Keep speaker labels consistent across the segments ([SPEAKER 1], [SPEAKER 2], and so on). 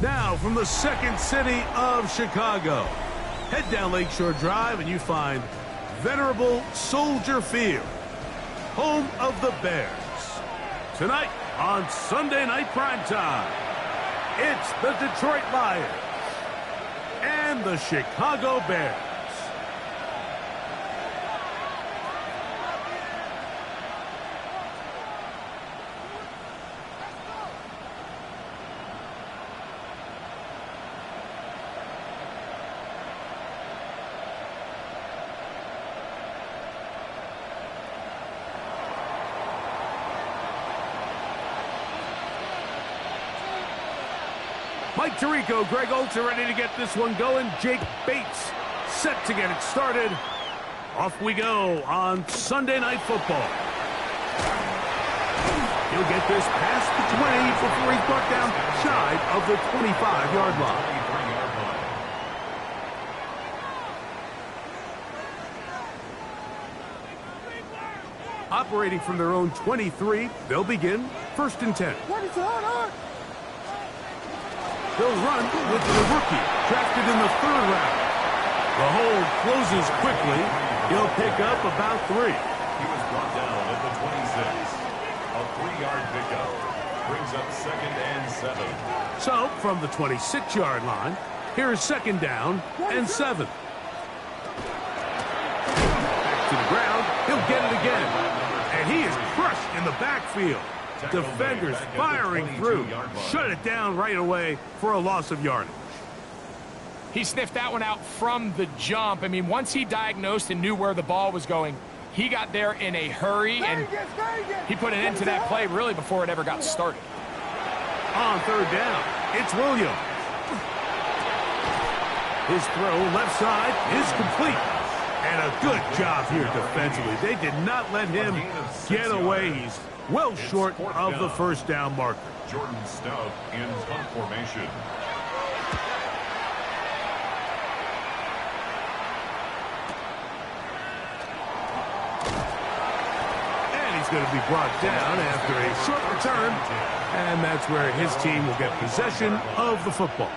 [SPEAKER 1] Now, from the second city of Chicago, head down Lakeshore Drive and you find venerable Soldier Field, home of the Bears. Tonight on Sunday Night Primetime, it's the Detroit Lions and the Chicago Bears. Mike Tirico, Greg Oltz are ready to get this one going. Jake Bates set to get it started. Off we go on Sunday Night Football. He'll get this past the 20 before he's brought down shy of the 25-yard line. Operating from their own 23, they'll begin 1st and 10. They'll run with the rookie, drafted in the 3rd round. The hold closes quickly. He'll pick up about 3.
[SPEAKER 2] He was brought down at the 26. A 3-yard pickup brings up 2nd and 7.
[SPEAKER 1] So, from the 26-yard line, here's 2nd down and 7. Back to the ground. He'll get it again. And he is crushed in the backfield. Defenders firing through. Shut it down right away for a loss of yardage.
[SPEAKER 3] He sniffed that one out from the jump. I mean, once he diagnosed and knew where the ball was going, he got there in a hurry, and he put an end to that play really before it ever got started.
[SPEAKER 1] On 3rd down, it's Williams. His throw left side is complete. And a good job here defensively. They did not let him get away. He's well short of the 1st down marker.
[SPEAKER 2] Jordan Stout in punt formation.
[SPEAKER 1] And he's going to be brought down after a short return. And that's where his team will get possession of the football.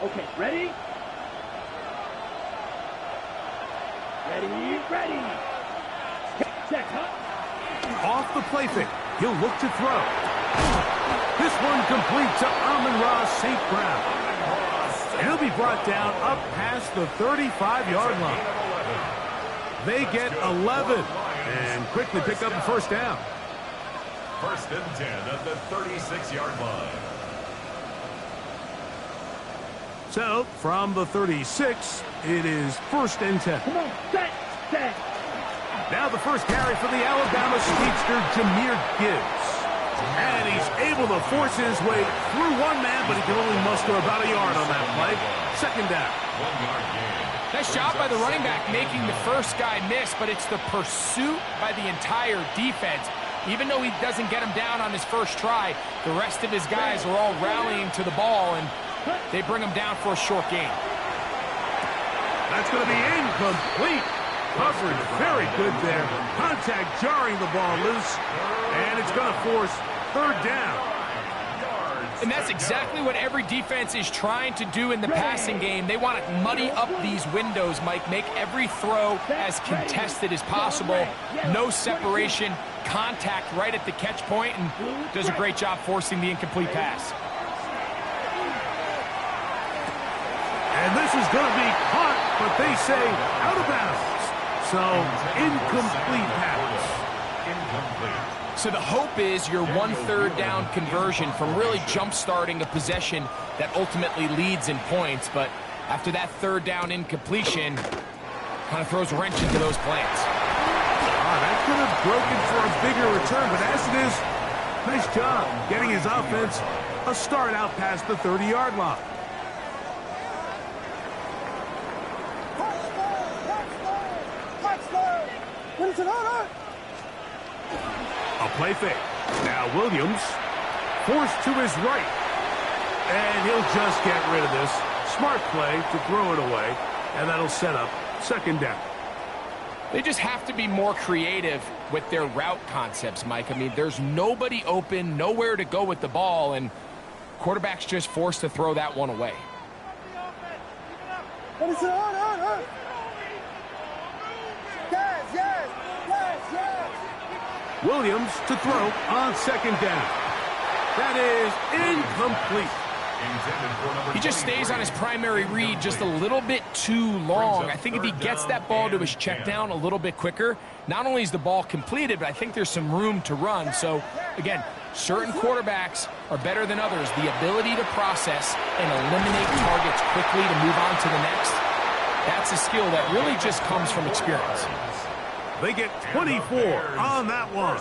[SPEAKER 4] Okay, ready? Ready. Check, huh?
[SPEAKER 1] Off the play fake, he'll look to throw. This one complete to Amon-Ra St. Brown. And he'll be brought down up past the 35-yard line. They get 11 and quickly pick up the 1st down.
[SPEAKER 2] 1st and 10 at the 36-yard line.
[SPEAKER 1] So, from the 36, it is 1st and 10.
[SPEAKER 4] Come on, set.
[SPEAKER 1] Now the first carry for the Alabama speedster, Jahmyr Gibbs. And he's able to force his way through one man, but he can only muster about a yard on that play. 2nd down.
[SPEAKER 2] 1-yard gain.
[SPEAKER 3] Nice job by the running back making the first guy miss, but it's the pursuit by the entire defense. Even though he doesn't get him down on his first try, the rest of his guys are all rallying to the ball, and they bring him down for a short gain.
[SPEAKER 1] That's going to be incomplete. Coverage very good there. Contact jarring the ball loose. And it's going to force 3rd down.
[SPEAKER 3] And that's exactly what every defense is trying to do in the passing game. They want to muddy up these windows, Mike. Make every throw as contested as possible. No separation. Contact right at the catch point, and does a great job forcing the incomplete pass.
[SPEAKER 1] And this is going to be caught, but they say out of bounds. So, incomplete pass.
[SPEAKER 2] Incomplete.
[SPEAKER 3] So the hope is your 1/3 down conversion from really jump-starting a possession that ultimately leads in points. But after that 3rd down incompletion, kind of throws a wrench into those plans.
[SPEAKER 1] That could have broken for a bigger return, but as it is, nice job getting his offense a start out past the 30-yard line. A play fake. Now Williams forced to his right. And he'll just get rid of this. Smart play to throw it away. And that'll set up 2nd down.
[SPEAKER 3] They just have to be more creative with their route concepts, Mike. I mean, there's nobody open, nowhere to go with the ball, and quarterback's just forced to throw that one away.
[SPEAKER 1] Williams to throw on second down. That is incomplete.
[SPEAKER 3] He just stays on his primary read just a little bit too long. I think if he gets that ball to his check down a little bit quicker, not only is the ball completed, but I think there's some room to run. So, again, certain quarterbacks are better than others. The ability to process and eliminate targets quickly to move on to the next, that's a skill that really just comes from experience.
[SPEAKER 1] They get 24 on that one.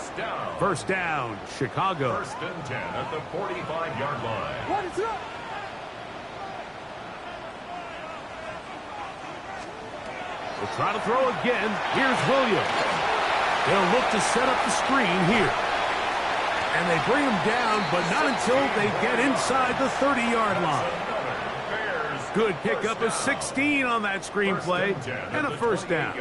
[SPEAKER 1] First down, Chicago.
[SPEAKER 2] First and 10 at the 45-yard line.
[SPEAKER 1] We'll try to throw again. Here's Williams. They'll look to set up the screen here. And they bring him down, but not until they get inside the 30-yard line. Good pickup of 16 on that screen play, and a first down.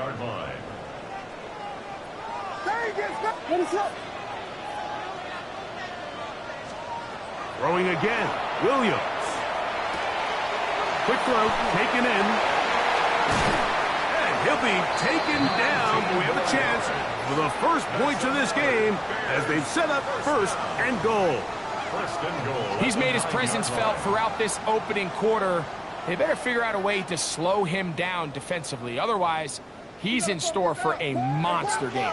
[SPEAKER 1] Throwing again, Williams. Quick throw, taken in. And he'll be taken down. We have a chance for the first points of this game as they've set up first and goal.
[SPEAKER 3] He's made his presence felt throughout this opening quarter. They better figure out a way to slow him down defensively. Otherwise, he's in store for a monster game.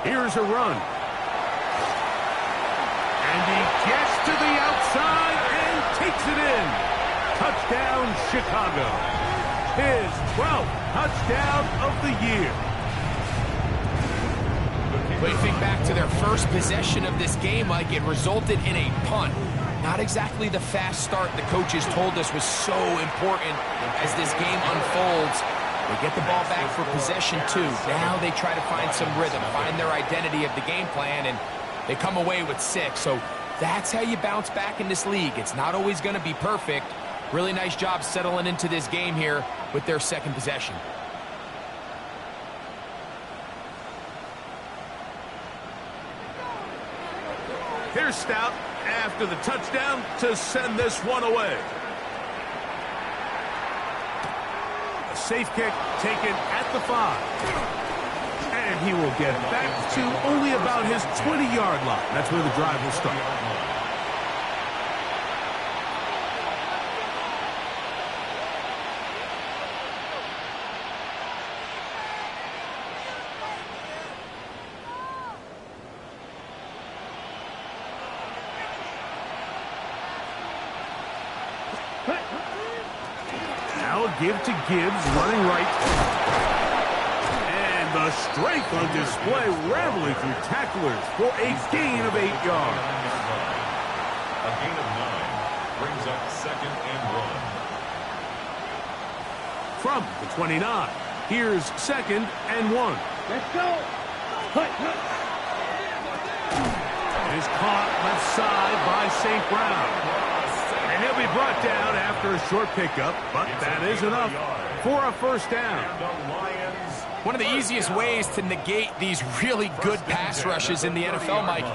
[SPEAKER 1] Here's a run. And he gets to the outside and takes it in. Touchdown, Chicago. His 12th touchdown of the year.
[SPEAKER 3] But you think back to their first possession of this game, like it resulted in a punt. Not exactly the fast start the coaches told us was so important as this game unfolds. They get the ball back for possession two. Now they try to find some rhythm, find their identity of the game plan, and they come away with 6. So that's how you bounce back in this league. It's not always going to be perfect. Really nice job settling into this game here with their second possession.
[SPEAKER 1] Here's Stout after the touchdown to send this one away. A safe kick taken at the 5. And he will get back to only about his 20-yard line. That's where the drive will start. Now a give to Gibbs, running right. And the strength on display, rambling through tacklers for a gain of 8 yards.
[SPEAKER 2] A gain of 9 brings up second and 1.
[SPEAKER 1] From the 29, here's second and 1.
[SPEAKER 4] Let's go.
[SPEAKER 1] It is caught left side by St. Brown. And he'll be brought down after a short pickup, but that is enough for a first down.
[SPEAKER 3] One of the easiest ways to negate these really good pass rushes in the NFL, Mike,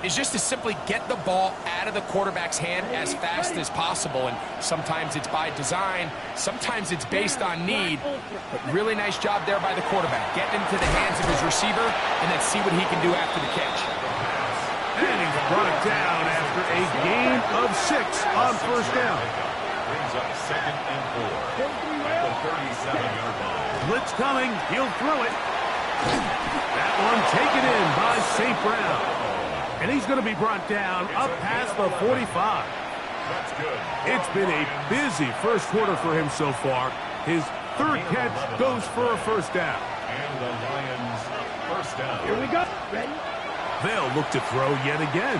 [SPEAKER 3] is just to simply get the ball out of the quarterback's hand as fast as possible. And sometimes it's by design, sometimes it's based on need. But really nice job there by the quarterback. Get into the hands of his receiver and then see what he can do after the catch.
[SPEAKER 1] And he's brought down after a gain of 6 on first down.
[SPEAKER 2] Brings up second and 4 at the 37-yard line.
[SPEAKER 1] Blitz coming. He'll throw it. That one taken in by St. Brown. And he's going to be brought down up past the 45.
[SPEAKER 2] That's good.
[SPEAKER 1] It's been a busy first quarter for him so far. His third catch goes for a first down.
[SPEAKER 2] And the Lions first down.
[SPEAKER 4] Here we go. Ready?
[SPEAKER 1] They'll look to throw yet again.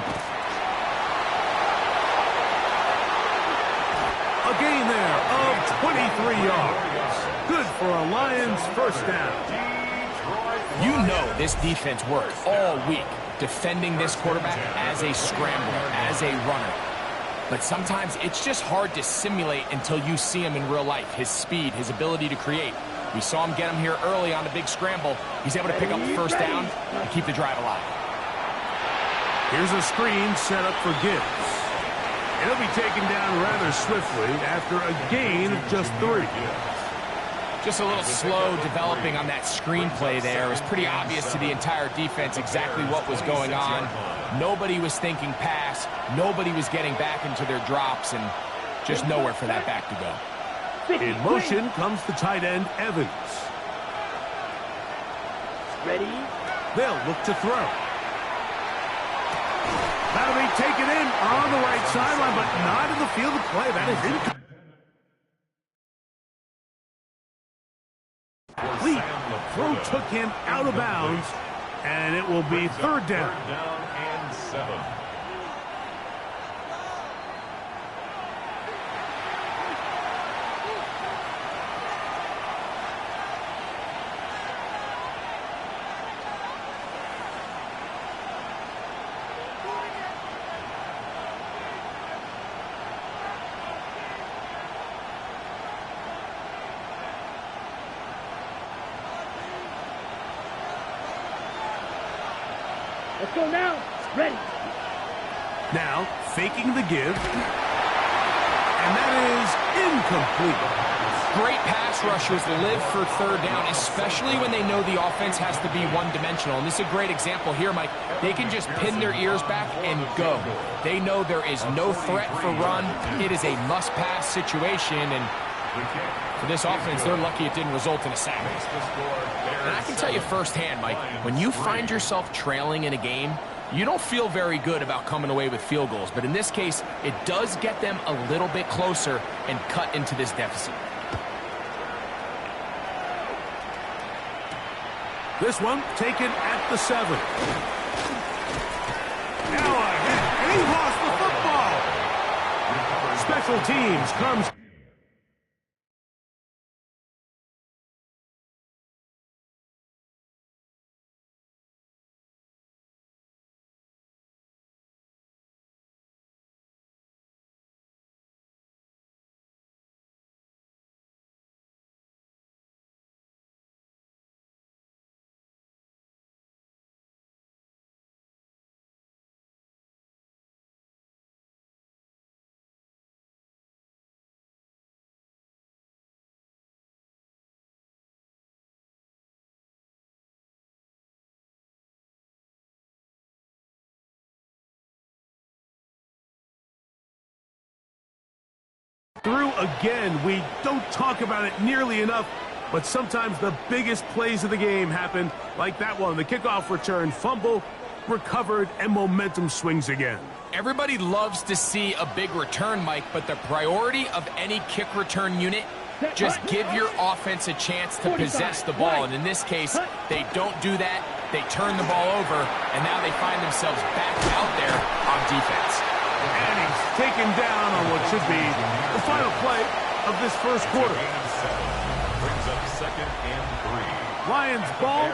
[SPEAKER 1] A gain there of 23 yards. Good for a Lions first down.
[SPEAKER 3] You know this defense worked all week defending this quarterback as a scrambler, as a runner. but sometimes it's just hard to simulate until you see him in real life. His speed, his ability to create. We saw him get him here early on the big scramble. He's able to pick up the first down and keep the drive alive.
[SPEAKER 1] Here's a screen set up for Gibbs. It'll be taken down rather swiftly after a gain of just 3.
[SPEAKER 3] Just a little slow developing on that screenplay there. It was pretty obvious to the entire defense exactly what was going on. Nobody was thinking pass. Nobody was getting back into their drops, and just nowhere for that back to go.
[SPEAKER 1] In motion comes the tight end, Evans.
[SPEAKER 4] Ready?
[SPEAKER 1] They'll look to throw. That'll be taken in on the right sideline, but not in the field of play. That is incomplete. Throw took him out of bounds, and it will be third down.
[SPEAKER 2] Third down and 7.
[SPEAKER 4] Let's go now. Ready.
[SPEAKER 1] Now, faking the give. And that is incomplete.
[SPEAKER 3] Great pass rushers live for third down, especially when they know the offense has to be one-dimensional. And this is a great example here, Mike. They can just pin their ears back and go. They know there is no threat for run. It is a must-pass situation, and for this offense, they're lucky it didn't result in a sack. And I can tell you firsthand, Mike, when you find yourself trailing in a game, you don't feel very good about coming away with field goals. But in this case, it does get them a little bit closer and cut into this deficit.
[SPEAKER 1] This one taken at the 7. Now a hit, and he lost the football. Special teams comes. Through again. We don't talk about it nearly enough, but sometimes the biggest plays of the game happen like that one. The kickoff return, fumble, recovered, and momentum swings again.
[SPEAKER 3] Everybody loves to see a big return, Mike, but the priority of any kick return unit, just give your offense a chance to possess the ball. And in this case, they don't do that. They turn the ball over, and now they find themselves back out there on defense.
[SPEAKER 1] And he's taken down on what should be the final play of this first quarter.
[SPEAKER 2] Brings up 2nd and 3.
[SPEAKER 1] Lions ball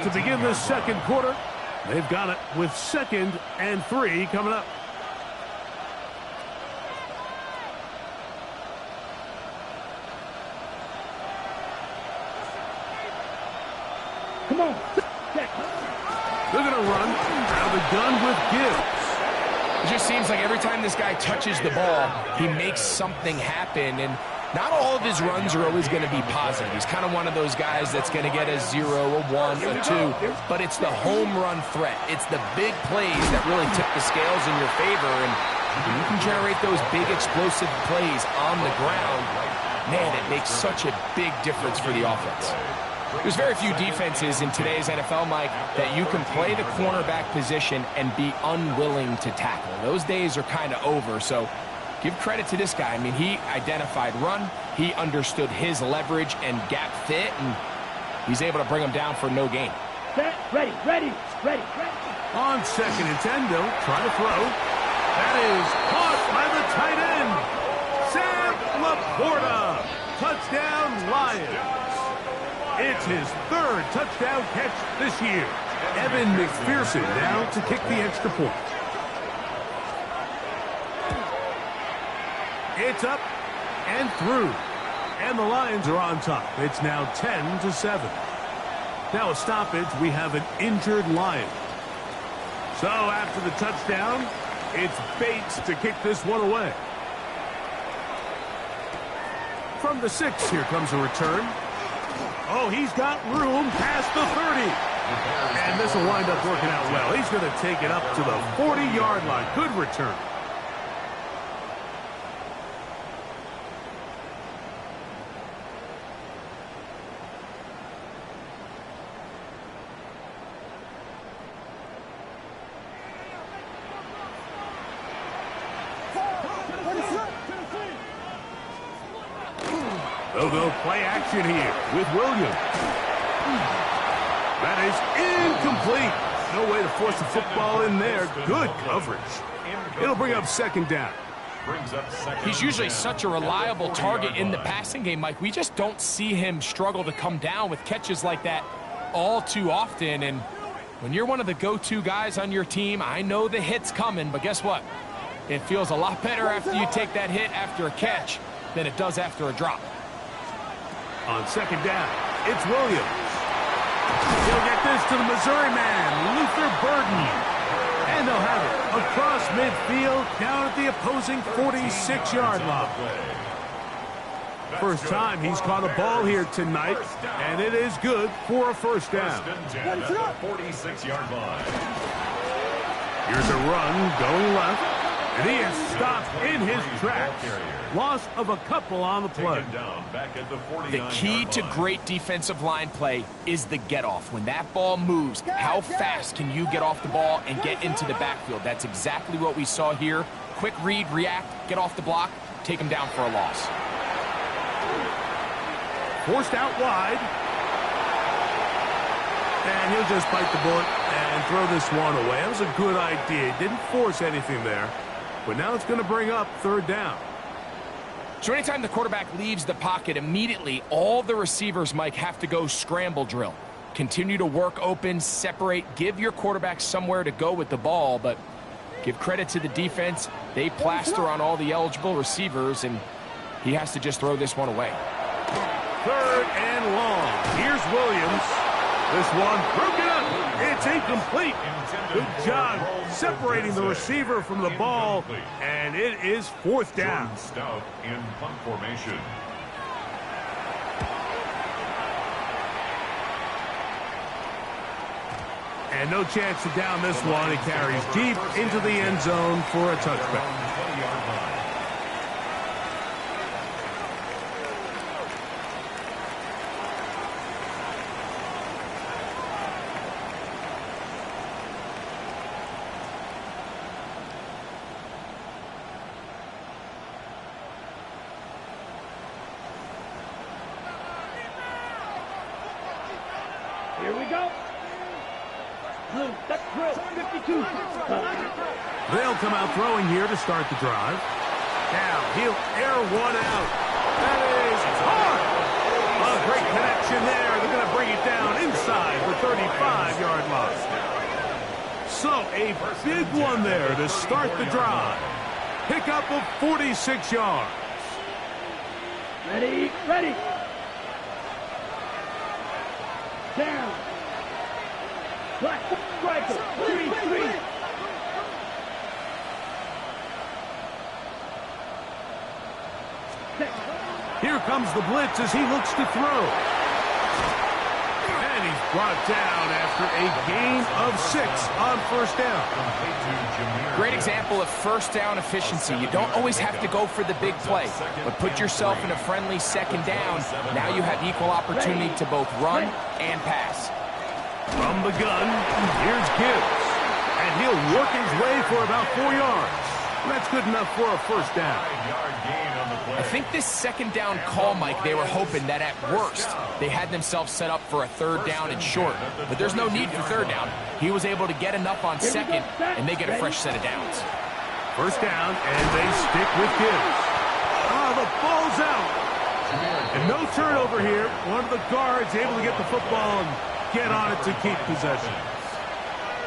[SPEAKER 1] to begin this second quarter. They've got it with 2nd and 3 coming up.
[SPEAKER 4] Come on.
[SPEAKER 1] They're going to run out of the gun with Gibbs.
[SPEAKER 3] It just seems like every time this guy touches the ball, he makes something happen, and not all of his runs are always going to be positive. He's kind of one of those guys that's going to get a 0, a 1, a 2, but it's the home run threat. It's the big plays that really tip the scales in your favor, and when you can generate those big explosive plays on the ground, man, it makes such a big difference for the offense. There's very few defenses in today's NFL, Mike, that you can play the cornerback position and be unwilling to tackle. Those days are kind of over, so give credit to this guy. I mean, he identified run, he understood his leverage and gap fit, and he's able to bring him down for no gain.
[SPEAKER 4] Set, ready.
[SPEAKER 1] On 2nd and 10, they'll try to throw. That is caught by the tight end, Sam Laporta. Touchdown, Lions. It's his 3rd touchdown catch this year. Evan McPherson now to kick the extra point. It's up and through. And the Lions are on top. It's now 10-7. Now a stoppage, we have an injured Lion. So after the touchdown, it's Bates to kick this one away. From the 6, here comes a return. Oh, he's got room past the 30. And this will wind up working out well. He's going to take it up to the 40-yard line. Good return. They'll go play action here with Williams. That is incomplete. No way to force the football in there. Good coverage. It'll bring up second down.
[SPEAKER 3] He's usually such a reliable target in the passing game, Mike. We just don't see him struggle to come down with catches like that all too often. And when you're one of the go-to guys on your team, I know the hit's coming, but guess what? It feels a lot better after you take that hit after a catch than it does after a drop.
[SPEAKER 1] On second down, it's Williams. He'll get this to the Missouri man, Luther Burden. And they'll have it across midfield down at the opposing 46-yard line. First time he's caught a ball here tonight, and it is good for a first down.
[SPEAKER 2] 46-yard line.
[SPEAKER 1] Here's a run going left. And he is stopped in his tracks. Loss of a couple on the play.
[SPEAKER 3] The key to great defensive line play is the get-off. When that ball moves, how fast can you get off the ball and get into the backfield? That's exactly what we saw here. Quick read, react, get off the block, take him down for a loss.
[SPEAKER 1] Forced out wide. And he'll just bite the bullet and throw this one away. That was a good idea. Didn't force anything there. But now it's going to bring up third down.
[SPEAKER 3] So anytime the quarterback leaves the pocket, immediately all the receivers, Mike, have to go scramble drill. Continue to work open, separate, give your quarterback somewhere to go with the ball, but give credit to the defense. They plaster on all the eligible receivers, and he has to just throw this one away.
[SPEAKER 1] Third and long. Here's Williams. This one broken up. It's incomplete. Good job separating the receiver from the ball, and it is fourth down.
[SPEAKER 2] Stout in punt formation.
[SPEAKER 1] And no chance to down this one. It carries deep into the end zone for a touchback.
[SPEAKER 4] Here we go. Blue, that's drill, 52.
[SPEAKER 1] They'll come out throwing here to start the drive. Now he'll air one out. That is hard. A great connection there. They're going to bring it down inside the 35-yard line. So a big one there to start the drive. Pickup of 46 yards.
[SPEAKER 4] Ready, ready. Down. Black striker. 3-3.
[SPEAKER 1] Here comes the blitz as he looks to throw. And he's brought down after a gain of 6 on first down.
[SPEAKER 3] Great example of first down efficiency. You don't always have to go for the big play, but put yourself in a friendly second down. Now you have equal opportunity to both run and pass.
[SPEAKER 1] From the gun, here's Gibbs. And he'll work his way for about 4 yards. That's good enough for a first down.
[SPEAKER 3] I think this second down call, Mike, they were hoping that at worst they had themselves set up for a third down and short. But there's no need for third down. He was able to get enough on second, and they get a fresh set of downs.
[SPEAKER 1] First down, and they stick with Gibbs. Oh, the ball's out. And no turnover here. One of the guards able to get the football and get on it to keep possession.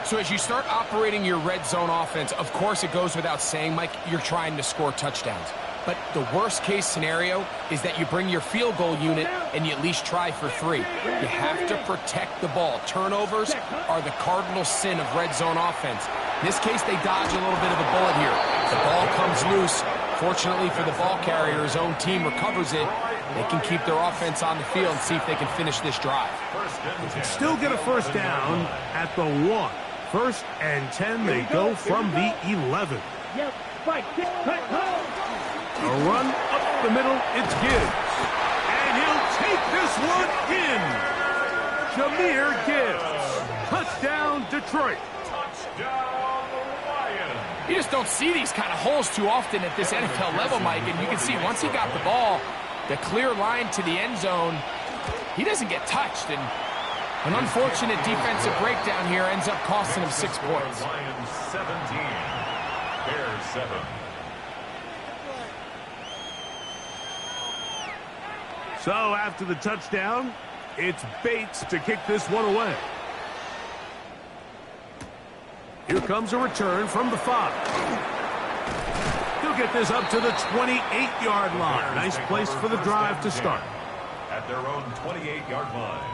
[SPEAKER 3] So as you start operating your red zone offense, of course it goes without saying, Mike, you're trying to score touchdowns. But the worst-case scenario is that you bring your field goal unit and you at least try for 3. You have to protect the ball. Turnovers are the cardinal sin of red zone offense. In this case, they dodge a little bit of a bullet here. The ball comes loose. Fortunately for the ball carrier, his own team recovers it. They can keep their offense on the field and see if they can finish this drive.
[SPEAKER 1] They can still get a first down at the 1. First and 10, they go from the 11. A run up the middle, it's Gibbs. And he'll take this one in. Jahmyr Gibbs. Touchdown, Detroit.
[SPEAKER 2] Touchdown, Lions.
[SPEAKER 3] You just don't see these kind of holes too often at this NFL level, Mike. And you can see once he got the ball, the clear line to the end zone, he doesn't get touched. And an unfortunate defensive breakdown here ends up costing him 6 points.
[SPEAKER 2] Lions 17, Bears 7.
[SPEAKER 1] So after the touchdown, it's Bates to kick this one away. Here comes a return from the 5. He'll get this up to the 28-yard line. Nice place for the drive to start.
[SPEAKER 2] At their own 28-yard line.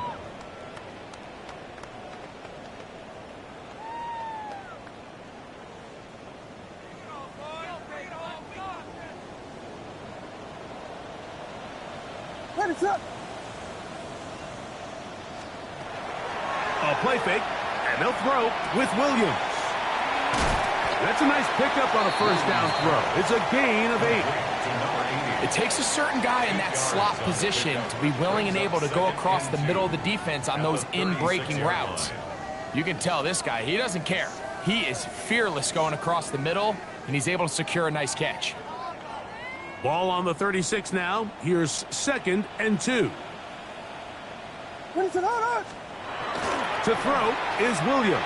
[SPEAKER 1] A play fake, and they'll throw with Williams. That's a nice pickup on a first down throw. It's a gain of 8.
[SPEAKER 3] It takes a certain guy in that slot position to be willing and able to go across the middle of the defense on those in-breaking routes. You can tell this guy, he doesn't care. He is fearless going across the middle, and he's able to secure a nice catch.
[SPEAKER 1] Ball on the 36 now. Here's 2nd and 2. To throw is Williams.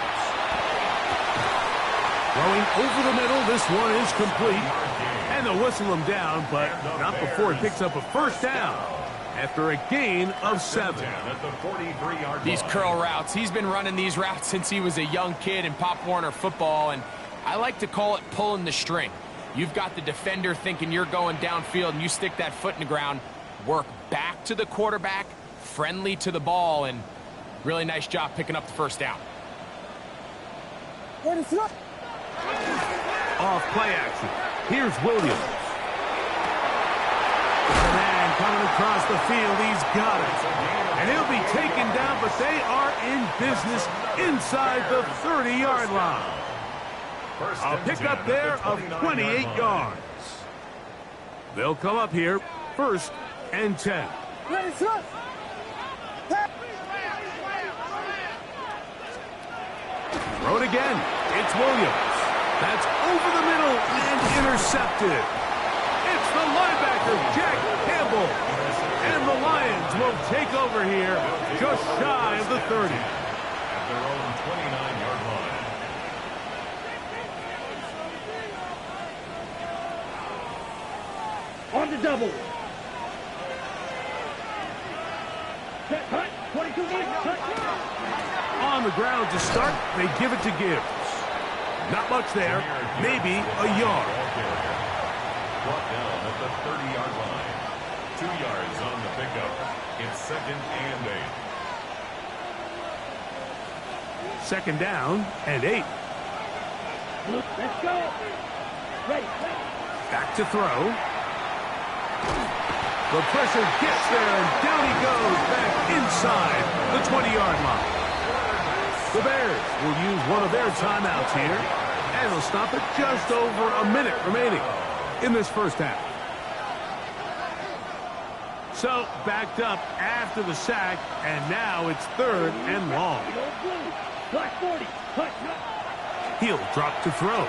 [SPEAKER 1] Throwing over the middle, this one is complete. And they'll whistle him down, but not before he picks up a first down after a gain of 7.
[SPEAKER 3] These curl routes, he's been running these routes since he was a young kid in Pop Warner football, and I like to call it pulling the string. You've got the defender thinking you're going downfield, and you stick that foot in the ground, work back to the quarterback, friendly to the ball, and really nice job picking up the first down.
[SPEAKER 1] Off play action. Here's Williams. The man coming across the field. He's got it. And he'll be taken down, but they are in business inside the 30-yard line. A pickup there of 28 yards. They'll come up here, 1st and 10. Throw it again. It's Williams. That's over the middle and intercepted. It's the linebacker, Jack Campbell. And the Lions will take over here just shy of the 30.
[SPEAKER 2] At their own 29-yard line.
[SPEAKER 4] On the double. Cut. 22
[SPEAKER 1] On the ground to start, they give it to Gibbs. Not much there, maybe a yard.
[SPEAKER 2] Brought down at the 30-yard line. 2 yards on the pickup. It's 2nd and 8.
[SPEAKER 1] 2nd down and 8.
[SPEAKER 4] Let's go. Ready.
[SPEAKER 1] Back to throw. The pressure gets there, and down he goes back inside the 20-yard line. The Bears will use one of their timeouts here, and they'll stop it just over a minute remaining in this first half. So, backed up after the sack, and now it's 3rd and long.
[SPEAKER 4] Black 40.
[SPEAKER 1] He'll drop to throw.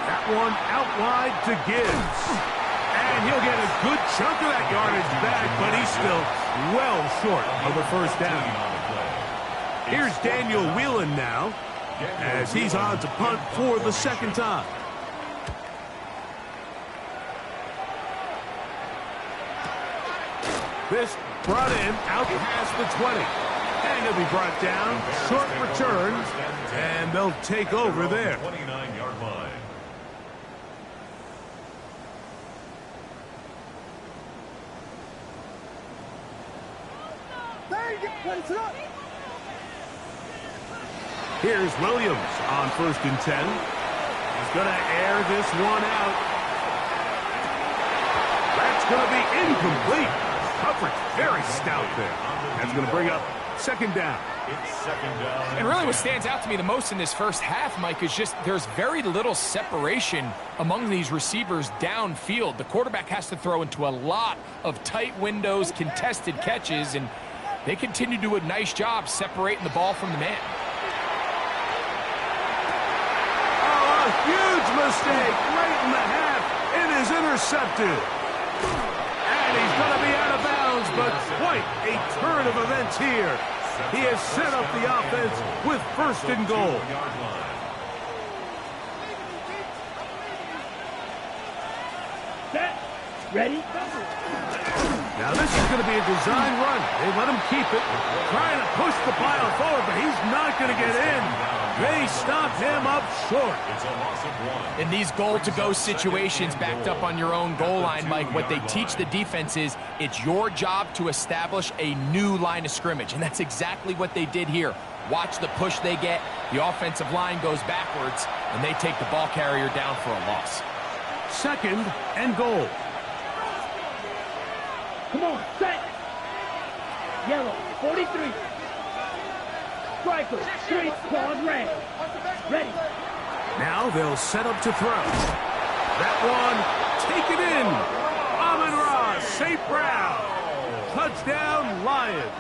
[SPEAKER 1] That one out wide to Gibbs. And he'll get a good chunk of that yardage back, but he's still well short of the first down. Here's Daniel Whelan now, as he's on to punt for the 2nd time. This brought in out past the 20. And he'll be brought down, short return, and they'll take over there.
[SPEAKER 2] 29-yard line.
[SPEAKER 1] Here's Williams on 1st and 10. He's going to air this one out. That's going to be incomplete. Coverage very stout there. That's going to bring up 2nd down.
[SPEAKER 2] It's 2nd down.
[SPEAKER 3] And really what stands out to me the most in this first half, Mike, is just there's very little separation among these receivers downfield. The quarterback has to throw into a lot of tight windows, contested catches, and they continue to do a nice job separating the ball from the man.
[SPEAKER 1] Oh, a huge mistake late in the half. It is intercepted. And he's going to be out of bounds, but quite a turn of events here. He has set up the offense with 1st and goal.
[SPEAKER 4] Set. Ready.
[SPEAKER 1] Now this is going to be a design run. They let him keep it. Trying to push the pile forward, but he's not going to get in. They stop him up short.
[SPEAKER 2] It's a loss of 1.
[SPEAKER 3] In these goal-to-go situations backed up on your own goal line, Mike, what they teach the defense is it's your job to establish a new line of scrimmage, and that's exactly what they did here. Watch the push they get. The offensive line goes backwards, and they take the ball carrier down for a loss.
[SPEAKER 1] 2nd and goal.
[SPEAKER 4] Come on, set. Yellow, 43. Striker, straight, quad, red. Ready.
[SPEAKER 1] Now they'll set up to throw. That one, take it in. Amon-Ra, St. Brown. Touchdown, Lions.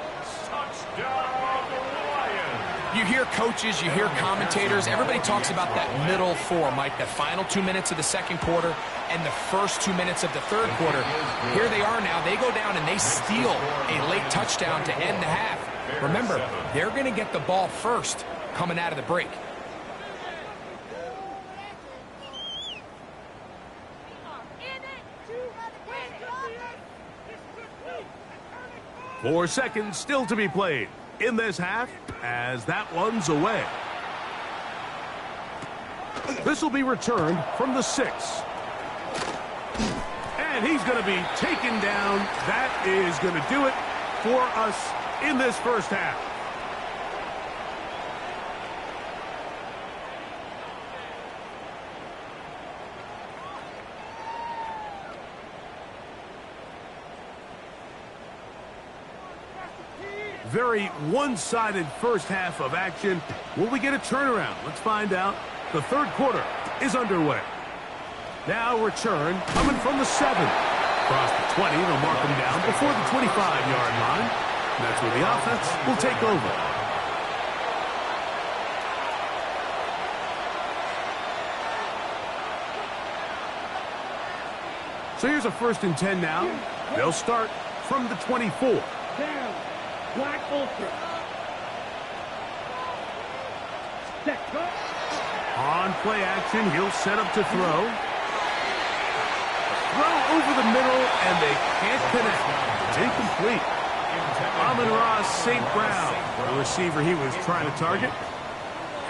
[SPEAKER 2] Touchdown, Lions.
[SPEAKER 3] You hear coaches, you hear commentators, everybody talks about that middle 4, Mike, the final 2 minutes of the 2nd quarter and the first 2 minutes of the 3rd quarter. Here they are now. They go down and they steal a late touchdown to end the half. Remember, they're going to get the ball first coming out of the break.
[SPEAKER 1] Four seconds still to be played in this half as that one's away. This will be returned from the 6. And he's going to be taken down. That is going to do it for us in this first half. Very one-sided first half of action. Will we get a turnaround? Let's find out. The 3rd quarter is underway. Now return coming from the 7. Across the 20, they'll mark him down before the 25-yard line. And that's where the offense will take over. So here's a 1st and 10 now. They'll start from the 24.
[SPEAKER 4] Down. Black Ultra. Set. Go.
[SPEAKER 1] On play action, he'll set up to throw. Throw over the middle, and they can't connect. It's incomplete. Amon-Ra St. Brown, the receiver he was trying to target.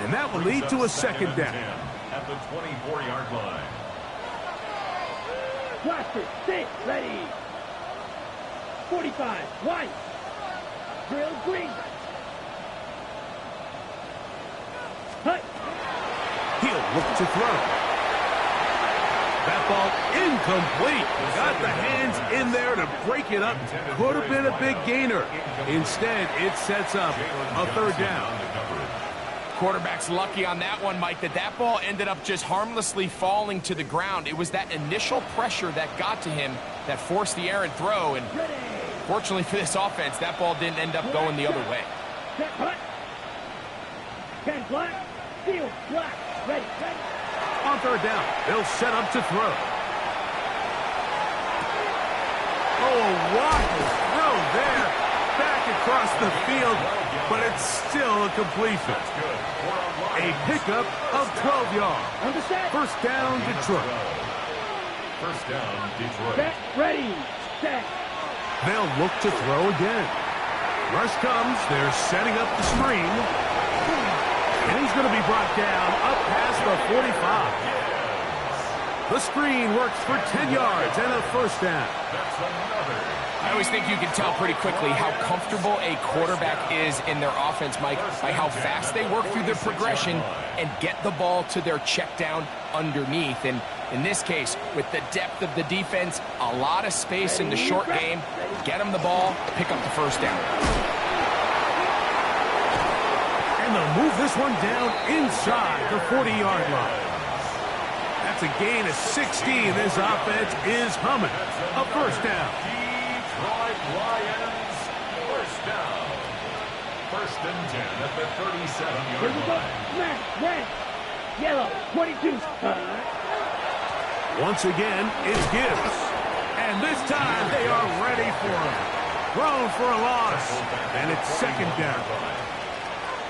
[SPEAKER 1] And that will lead to a 2nd down.
[SPEAKER 2] At the 24-yard line.
[SPEAKER 4] Blaster, 6, ready. 45, white. Drill, green. Hut.
[SPEAKER 1] He'll look to throw. That ball incomplete. Got the hands in there to break it up. Could have been a big gainer. Instead, it sets up a 3rd down.
[SPEAKER 3] Quarterback's lucky on that one, Mike, that ball ended up just harmlessly falling to the ground. It was that initial pressure that got to him that forced the errant throw, and fortunately for this offense, that ball didn't end up going the other way.
[SPEAKER 4] Set, hut. 10 black, field, black, ready.
[SPEAKER 1] On 3rd down, they'll set up to throw. Oh, a wild throw there. Back across the field, but it's still a completion. A pickup of 12 yards.
[SPEAKER 4] Understand?
[SPEAKER 1] 1st down, Detroit.
[SPEAKER 2] 1st down, Detroit.
[SPEAKER 4] Set, ready, set.
[SPEAKER 1] They'll look to throw again. Rush comes. They're setting up the screen. And he's going to be brought down up past the 45. The screen works for 10 yards and a first down.
[SPEAKER 2] That's another.
[SPEAKER 3] I always think you can tell pretty quickly how comfortable a quarterback is in their offense, Mike, by how fast they work through their progression and get the ball to their check down underneath. And in this case, with the depth of the defense, a lot of space in the short game, get them the ball, pick up the first down.
[SPEAKER 1] And they'll move this one down inside the 40-yard line. That's a gain of 16. This offense is humming. A first down.
[SPEAKER 2] Detroit Lions, first down. First and 10 at the 37-yard line.
[SPEAKER 4] Smash, red, yellow, 22.
[SPEAKER 1] Once again, it's Gibbs. And this time they are ready for him. Thrown for a loss. And it's second down.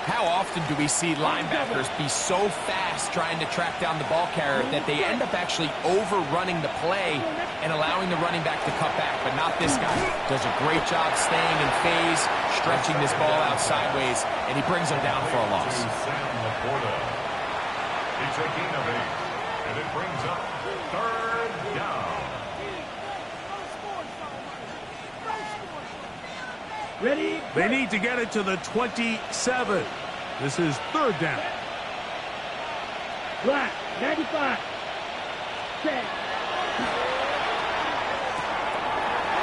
[SPEAKER 3] How often do we see linebackers be so fast trying to track down the ball carrier that they end up actually overrunning the play and allowing the running back to cut back? But not this guy. Does a great job staying in phase, stretching this ball out sideways, and he brings them down for a loss.
[SPEAKER 2] It's a gain of 8, and it brings up third down.
[SPEAKER 4] Ready?
[SPEAKER 1] They need to get it to the 27. This is third down.
[SPEAKER 4] Black, 95. Set.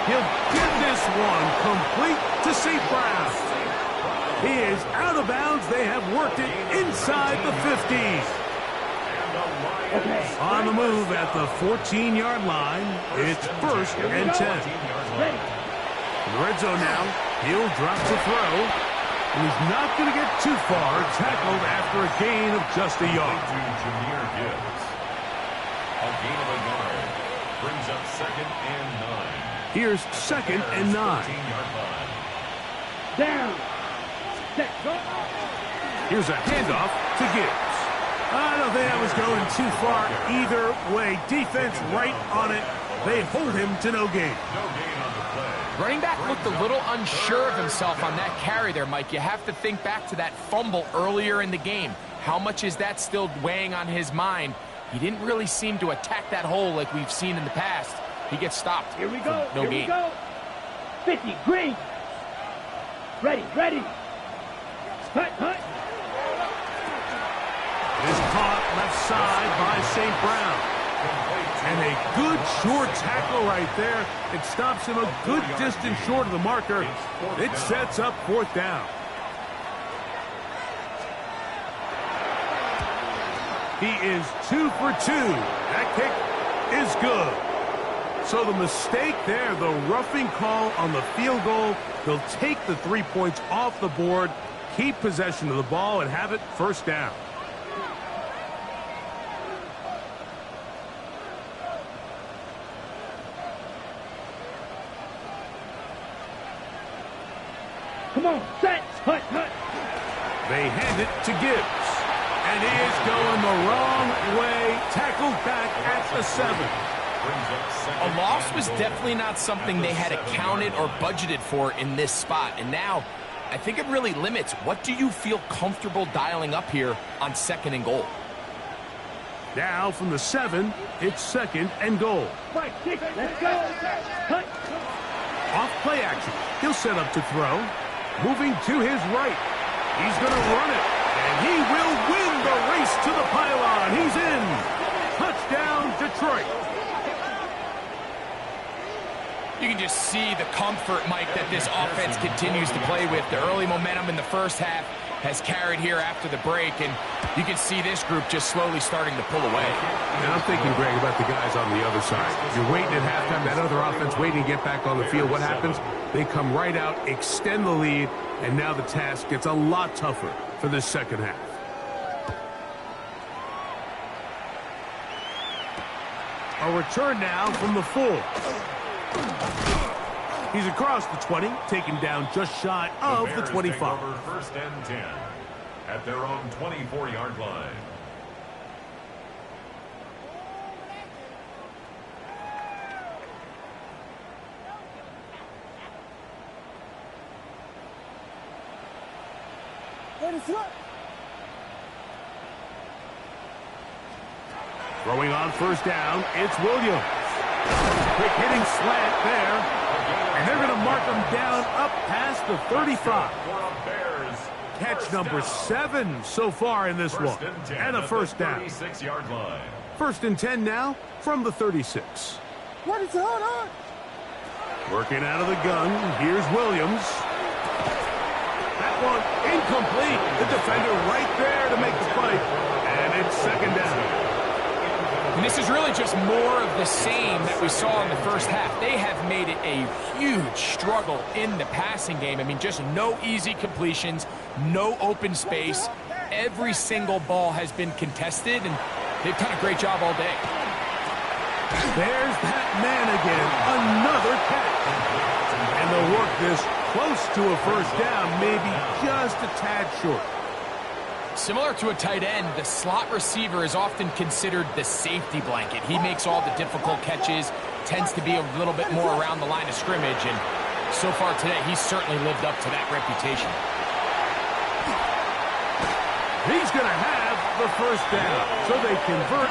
[SPEAKER 1] He'll get this one complete to St. Brown. He is out of bounds. They have worked it inside the 50s.
[SPEAKER 4] Okay.
[SPEAKER 1] On the move at the 14-yard line. It's first and 10.
[SPEAKER 4] Ready.
[SPEAKER 1] In the red zone now. He'll drop to throw. And he's not going to get too far. Tackled after a gain of just a yard.
[SPEAKER 2] To Jahmyr Gibbs. A gain of a yard. Brings up second and 9.
[SPEAKER 1] Here's second and 9.
[SPEAKER 2] 14-yard line.
[SPEAKER 4] Down. Set. Go.
[SPEAKER 1] Here's a handoff to Gibbs. I don't think that was going too far either way. Defense right on it. They hold him to no gain.
[SPEAKER 2] No gain on the play.
[SPEAKER 3] Running back looked a little unsure of himself on that carry there, Mike. You have to think back to that fumble earlier in the game. How much is that still weighing on his mind? He didn't really seem to attack that hole like we've seen in the past. He gets stopped.
[SPEAKER 4] Here we go.
[SPEAKER 3] No
[SPEAKER 4] Here
[SPEAKER 3] gain.
[SPEAKER 4] we go. 50. Green. Ready. Ready. Hut. Hut.
[SPEAKER 1] It is caught left side by St. Brown. And a good short tackle right there. It stops him a good distance short of the marker. It sets up fourth down. He is 2 for 2. That kick is good. So the mistake there, the roughing call on the field goal, they'll take the 3 points off the board, keep possession of the ball, and have it first down.
[SPEAKER 4] Come on. Set. Hut. Hut.
[SPEAKER 1] They hand it to Gibbs. And he is going the wrong way. Tackled back at the 7.
[SPEAKER 3] A loss was definitely not something they had accounted or budgeted for in this spot. And now, I think it really limits what do you feel comfortable dialing up here on second and goal.
[SPEAKER 1] Now from the 7, it's second and goal.
[SPEAKER 4] 5, 6. Let's go. Hut.
[SPEAKER 1] Off play action. He'll set up to throw. Moving to his right. He's going to run it. And he will win the race to the pylon. He's in. Touchdown, Detroit.
[SPEAKER 3] You can just see the comfort, Mike, that this offense continues to play with. The early momentum in the first half has carried here after the break, and you can see this group just slowly starting to pull away.
[SPEAKER 1] And I'm thinking, Greg, about the guys on the other side. You're waiting at halftime, that other offense waiting to get back on the field. What happens? They come right out, extend the lead, and now the task gets a lot tougher for this second half. A return now from the 4. He's across the 20, taken down just shy of the 25.
[SPEAKER 2] Over first and 10 at their own 24-yard line.
[SPEAKER 1] Throwing on first down, it's Williams. Quick hitting slant there. And they're going to mark him down up past the 35. Catch number 7 so far in this one. And a first down.
[SPEAKER 2] 36-yard line.
[SPEAKER 1] First and 10 now from the 36.
[SPEAKER 5] What is going on?
[SPEAKER 1] Working out of the gun, here's Williams. That one incomplete. The defender right there to make the fight. And it's second down.
[SPEAKER 3] And this is really just more of the same that we saw in the first half. They have made it a huge struggle in the passing game. I mean, just no easy completions, no open space. Every single ball has been contested, and they've done a great job all day.
[SPEAKER 1] There's that man again. Another catch. And they'll work this close to a first down, maybe just a tad short.
[SPEAKER 3] Similar to a tight end, the slot receiver is often considered the safety blanket. He makes all the difficult catches, tends to be a little bit more around the line of scrimmage, and so far today, he's certainly lived up to that reputation.
[SPEAKER 1] He's going to have the first down, so they convert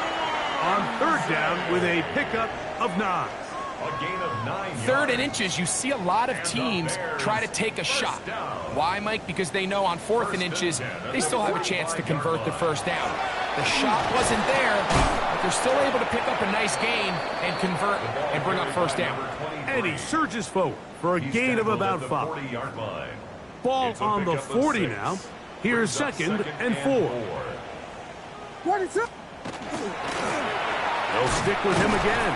[SPEAKER 1] on third down with a pickup of 9.
[SPEAKER 2] A gain of 9 yards.
[SPEAKER 3] Third and inches, you see a lot of teams try to take a shot. Why, Mike? Because they know on fourth and inches, they still have a chance to convert the first down. The shot wasn't there, but they're still able to pick up a nice gain and convert and bring up first down.
[SPEAKER 1] And he surges forward for a gain of about 5. Ball on the 40 now. Here's second and 4.
[SPEAKER 5] What is up?
[SPEAKER 1] They'll stick with him again.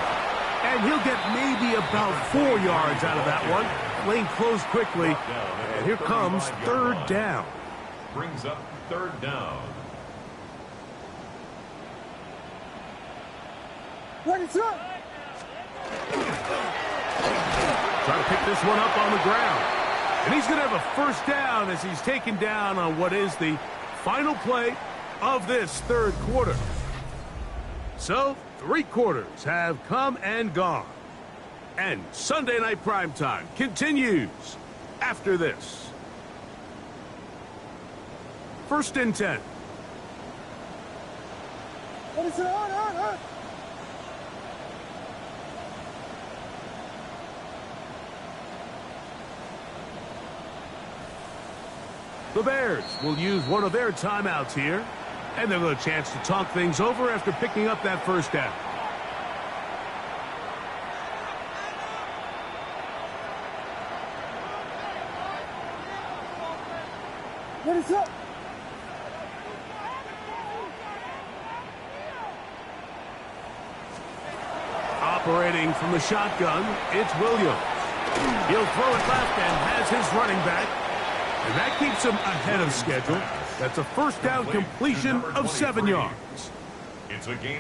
[SPEAKER 1] And he'll get maybe about 4 yards out of that one. Lane closed quickly. And here comes third down.
[SPEAKER 2] Brings up third down.
[SPEAKER 5] What is up?
[SPEAKER 1] Trying to pick this one up on the ground. And he's going to have a first down as he's taken down on what is the final play of this third quarter. So, 3 quarters have come and gone. And Sunday Night Primetime continues after this. First and 10.
[SPEAKER 5] What is it on?
[SPEAKER 1] The Bears will use one of their timeouts here. And they'll have a chance to talk things over after picking up that first down.
[SPEAKER 5] What is up?
[SPEAKER 1] Operating from the shotgun, it's Williams. He'll throw it left and has his running back. And that keeps him ahead of schedule. That's a first down completion of 7 yards.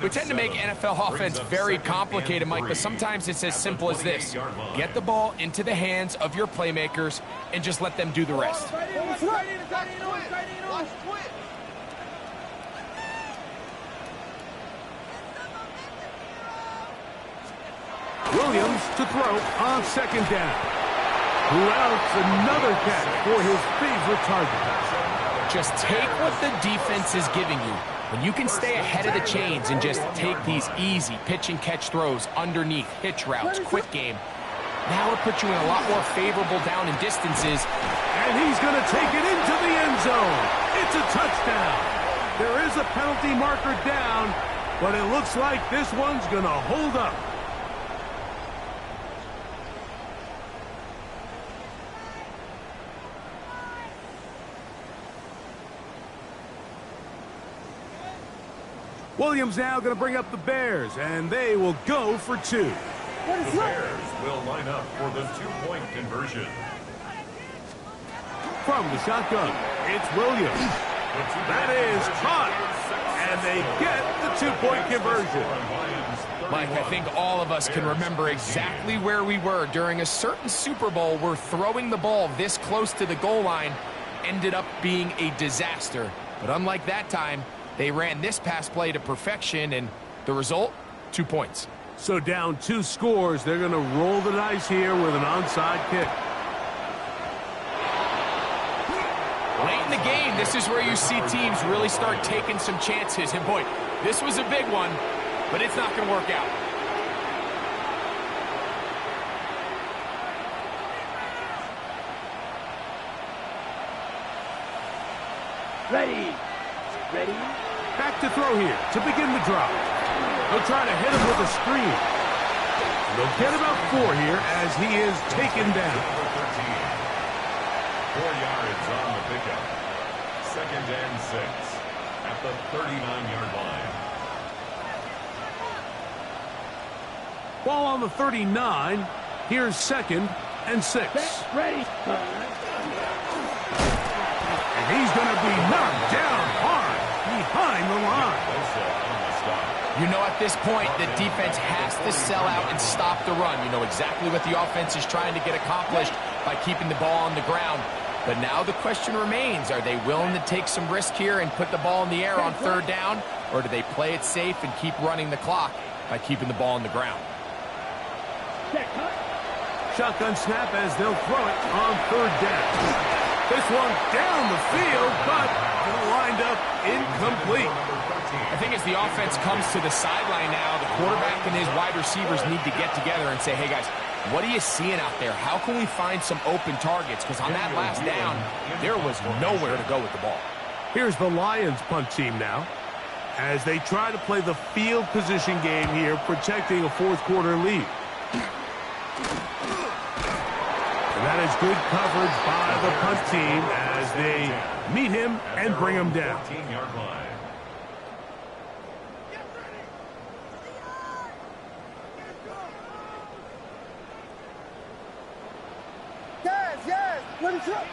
[SPEAKER 3] We tend to make NFL offense very complicated, Mike, but sometimes it's as simple as this. Get the ball into the hands of your playmakers and just let them do the rest.
[SPEAKER 1] Williams to throw on second down. Routes another catch for his favorite target.
[SPEAKER 3] Just take what the defense is giving you. When you can stay ahead of the chains and just take these easy pitch and catch throws underneath, hitch routes, quick game, now it puts you in a lot more favorable down and distances.
[SPEAKER 1] And he's going to take it into the end zone. It's a touchdown. There is a penalty marker down, but it looks like this one's going to hold up. Williams now going to bring up the Bears, and they will go for 2.
[SPEAKER 2] The Bears will line up for the 2-point conversion.
[SPEAKER 1] From the shotgun, it's Williams. That is caught, and they get the 2-point conversion.
[SPEAKER 3] Mike, I think all of us can remember exactly where we were during a certain Super Bowl where throwing the ball this close to the goal line ended up being a disaster. But unlike that time, they ran this pass play to perfection, and the result, 2 points.
[SPEAKER 1] So down 2 scores, they're going to roll the dice here with an onside kick.
[SPEAKER 3] Late in the game, this is where you see teams really start taking some chances. And boy, this was a big one. but it's not going to work out.
[SPEAKER 4] Ready. Ready.
[SPEAKER 1] Back to throw here to begin the drive. They'll try to hit him with a screen. They'll get about 4 here as he is taken down.
[SPEAKER 2] Number 13. 4 yards on the pickup. 2nd and 6 at the 39-yard line.
[SPEAKER 1] Ball on the 39. Here's 2nd and 6.
[SPEAKER 4] Ready.
[SPEAKER 1] And he's going to be knocked down hard behind the line.
[SPEAKER 3] You know, at this point, the defense has to sell out and stop the run. You know exactly what the offense is trying to get accomplished by keeping the ball on the ground. But now the question remains, are they willing to take some risk here and put the ball in the air on 3rd down? Or do they play it safe and keep running the clock by keeping the ball on the ground?
[SPEAKER 1] Shotgun snap as they'll throw it on 3rd down. This one down the field, but it'll wind up incomplete.
[SPEAKER 3] I think as the offense comes to the sideline now, the quarterback and his wide receivers need to get together and say, hey, guys, what are you seeing out there? How can we find some open targets? Because on that last down, there was nowhere to go with the ball.
[SPEAKER 1] Here's the Lions punt team now as they try to play the field position game here, protecting a 4th quarter lead. And that is good coverage by the punt team as they meet him and bring him down.
[SPEAKER 2] 14-yard line.
[SPEAKER 5] Yes, what is up?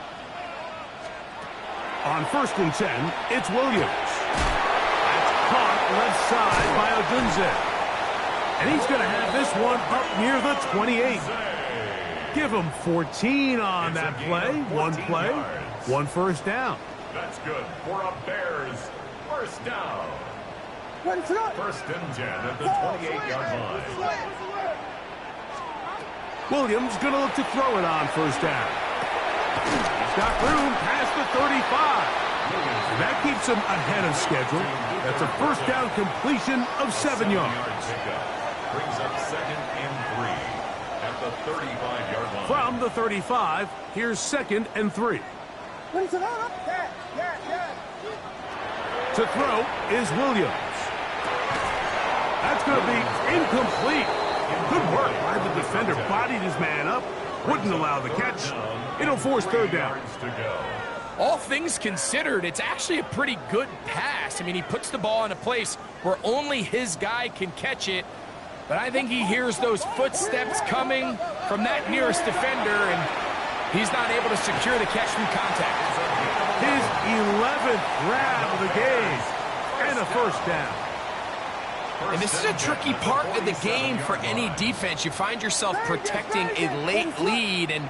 [SPEAKER 1] On 1st and 10, it's Williams. That's caught left side by Odunze. And he's going to have this one up near the 28. Give him 14 on that play. 1 play, 1 first down.
[SPEAKER 2] That's good for a Bears 1st down.
[SPEAKER 5] What is up?
[SPEAKER 2] 1st and 10 at the 28-yard line.
[SPEAKER 1] Williams going to look to throw it on 1st down. He's got room past the 35. And that keeps him ahead of schedule. That's a 1st down completion of 7 yards.
[SPEAKER 2] Brings up 2nd and 3 at the 35-yard line.
[SPEAKER 1] From the 35, here's 2nd and 3.
[SPEAKER 5] What is it on? Yeah.
[SPEAKER 1] To throw is Williams. That's going to be incomplete. Good work by the defender. Bodied his man up. Wouldn't allow the catch. It'll force 3rd down.
[SPEAKER 3] All things considered, it's actually a pretty good pass. I mean, he puts the ball in a place where only his guy can catch it. But I think he hears those footsteps coming from that nearest defender, and he's not able to secure the catch from contact.
[SPEAKER 1] His 11th grab of the game, and a 1st down.
[SPEAKER 3] And this is a tricky part of the game for any defense. You find yourself protecting a late lead, and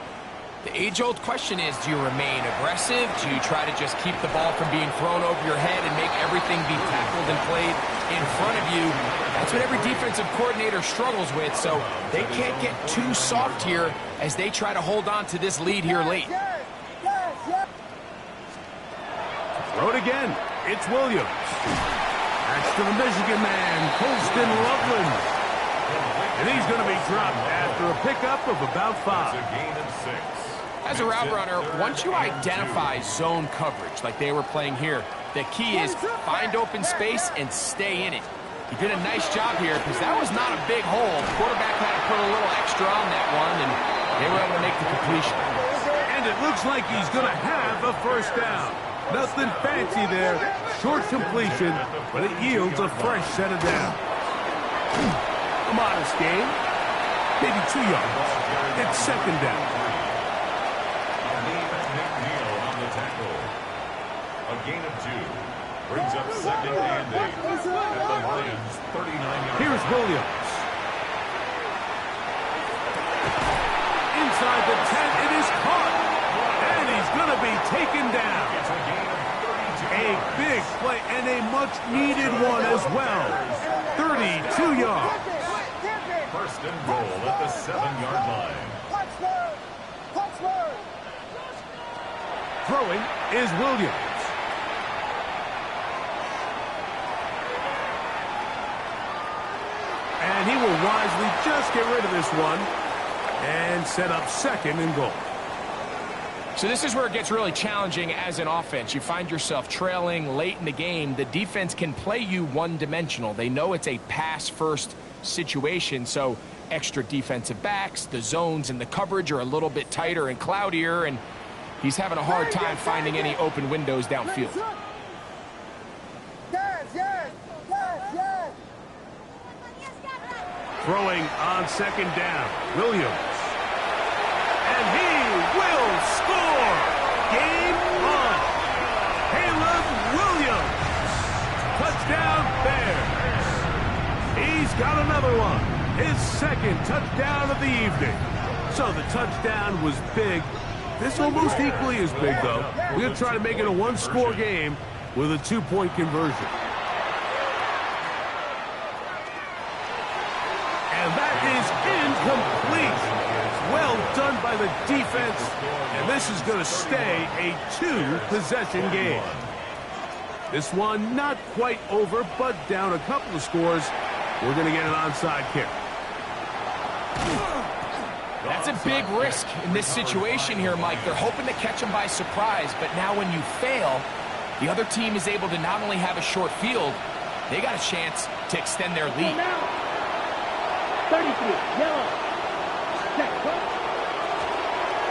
[SPEAKER 3] the age-old question is, do you remain aggressive? Do you try to just keep the ball from being thrown over your head and make everything be tackled and played in front of you? That's what every defensive coordinator struggles with, so they can't get too soft here as they try to hold on to this lead here late.
[SPEAKER 1] Throw it again. It's Williams. That's to the Michigan man, Colston Loveland. And he's going to be dropped after a pickup of about 5.
[SPEAKER 2] It's a gain of 6.
[SPEAKER 3] As a route runner, once you identify zone coverage like they were playing here, the key is find open space and stay in it. He did a nice job here because that was not a big hole. The quarterback had to put a little extra on that one, and they were able to make the completion.
[SPEAKER 1] And it looks like he's going to have a 1st down. Nothing fancy there. Short completion, but it yields a fresh set of downs. A modest gain. Maybe 2 yards. It's 2nd down.
[SPEAKER 2] A gain of 2. Brings up 2nd and 8 at the Lions' 39-yard.
[SPEAKER 1] Here's Williams. Inside the 10, it is caught. And he's going to be taken down.
[SPEAKER 2] It's a gain of 32.
[SPEAKER 1] A big play and a much-needed one as well. 32 yards.
[SPEAKER 2] 1st and goal at the 7-yard line.
[SPEAKER 1] Throwing is Williams. he will wisely just get rid of this one and set up second and goal.
[SPEAKER 3] So this is where it gets really challenging as an offense. You find yourself trailing late in the game. The defense can play you one-dimensional. They know it's a pass-first situation, so extra defensive backs, the zones and the coverage are a little bit tighter and cloudier, and he's having a hard time finding any open windows downfield.
[SPEAKER 1] Throwing on second down, Williams. And he will score! Game on! Caleb Williams! Touchdown Bears! He's got another one. His second touchdown of the evening. So the touchdown was big. This almost equally as big, though. We're going to try to make it a one-score game with a two-point conversion. And that is incomplete. Well done by the defense. And this is going to stay a two-possession game. This one not quite over, but down a couple of scores. We're going to get an onside kick.
[SPEAKER 3] That's a big risk in this situation here, Mike. They're hoping to catch him by surprise, but now when you fail, the other team is able to not only have a short field, they got a chance to extend their lead.
[SPEAKER 4] 33, yellow.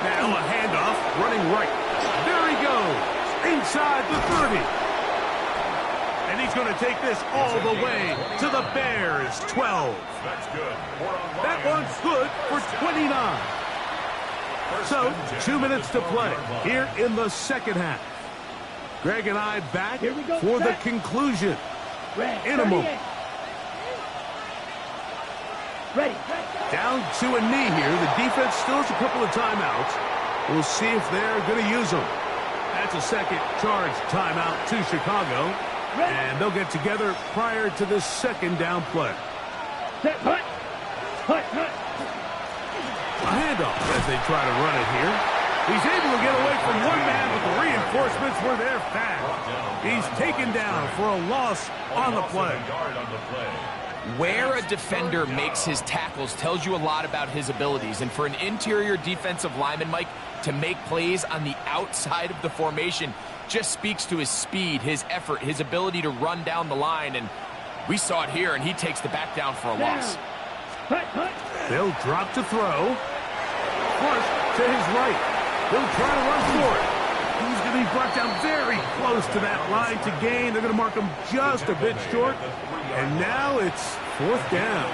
[SPEAKER 1] Now a handoff, running right. There he goes, inside the 30. And he's going to take this all the way to the Bears' 12.
[SPEAKER 2] That's good.
[SPEAKER 1] That one's good for 29. So, 2 minutes to play here in the second half. Greg and I back for the conclusion in a moment.
[SPEAKER 4] Ready.
[SPEAKER 1] Down to a knee here. The defense still has a couple of timeouts. We'll see if they're going to use them. That's a second charge timeout to Chicago. And they'll get together prior to this second down play.
[SPEAKER 4] Set, hut. Hut, hut.
[SPEAKER 1] A handoff as they try to run it here. He's able to get away from one man, but the reinforcements were there fast. He's taken down for a loss on the play.
[SPEAKER 3] Where a defender makes his tackles tells you a lot about his abilities. And for an interior defensive lineman, Mike, to make plays on the outside of the formation just speaks to his speed, his effort, his ability to run down the line. And we saw it here, and he takes the back down for a loss.
[SPEAKER 1] They'll drop to throw. First to his right. They'll try to run for it. He's going to be brought down very close to that line to gain. They're going to mark him just a bit short. And now it's fourth down.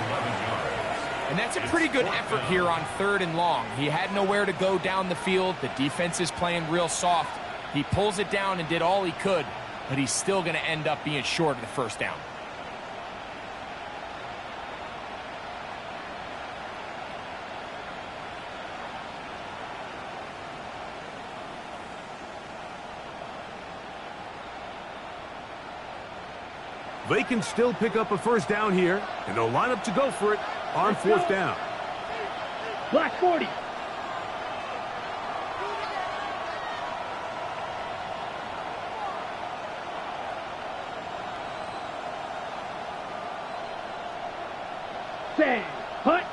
[SPEAKER 3] And that's a pretty good effort here on 3rd and long. He had nowhere to go down the field. The defense is playing real soft. He pulls it down and did all he could, but he's still going to end up being short of the first down.
[SPEAKER 1] They can still pick up a first down here, and they'll line up to go for it on fourth down.
[SPEAKER 4] Black 40. Say, hut.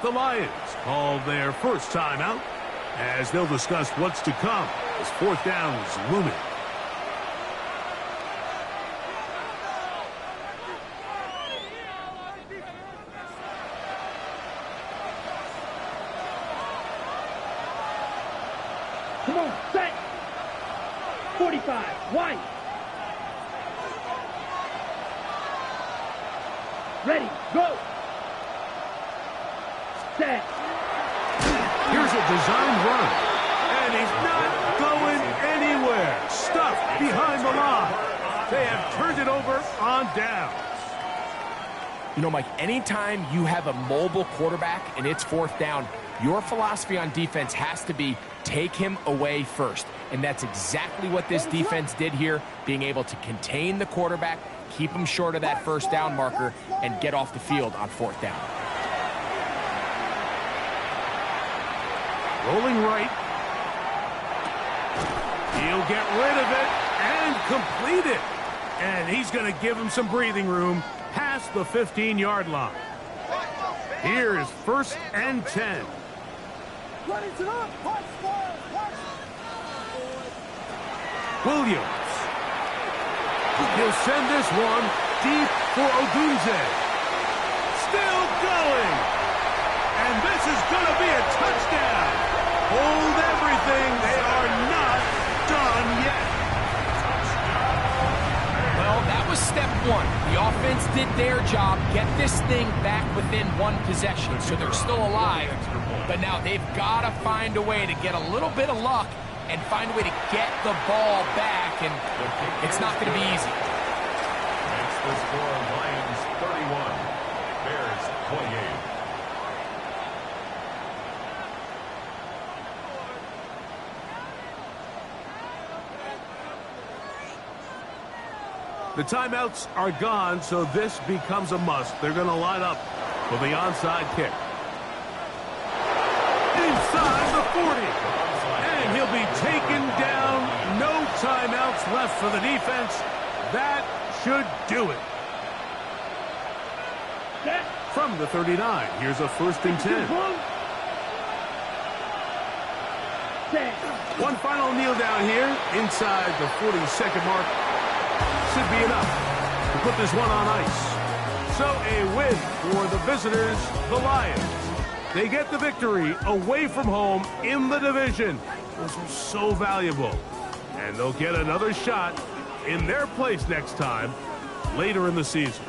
[SPEAKER 1] The Lions call their first timeout as they'll discuss what's to come as fourth down is looming.
[SPEAKER 4] Come on, set. 45, white. Ready, go. Set.
[SPEAKER 1] Here's a design run, and he's not going anywhere. Stuffed behind the line. They have turned it over on downs.
[SPEAKER 3] You know, Mike, anytime you have a mobile quarterback and it's fourth down, your philosophy on defense has to be take him away first. And that's exactly what this defense did here, being able to contain the quarterback, keep him short of that first down marker, and get off the field on fourth down.
[SPEAKER 1] Rolling right. He'll get rid of it and complete it. And he's going to give him some breathing room past the 15-yard line. Here is 1st and 10. Williams. He'll send this one deep for Odunze. Still going. And this is going to be a touchdown. Hold everything. They are not done yet.
[SPEAKER 3] Well, that was step one. The offense did their job, get this thing back within one possession, so they're still alive. But now they've got to find a way to get a little bit of luck and find a way to get the ball back, and it's not going to be easy.
[SPEAKER 2] That's the score. Lions 31, Bears 28.
[SPEAKER 1] The timeouts are gone, so this becomes a must. They're going to line up for the onside kick. Inside the 40. And he'll be taken down. No timeouts left for the defense. That should do it. From the 39, here's a 1st and 10. One final kneel down here inside the 40-second mark. Should be enough to put this one on ice. So a win for the visitors, the Lions. They get the victory away from home in the division. Those are so valuable. And they'll get another shot in their place next time later in the season.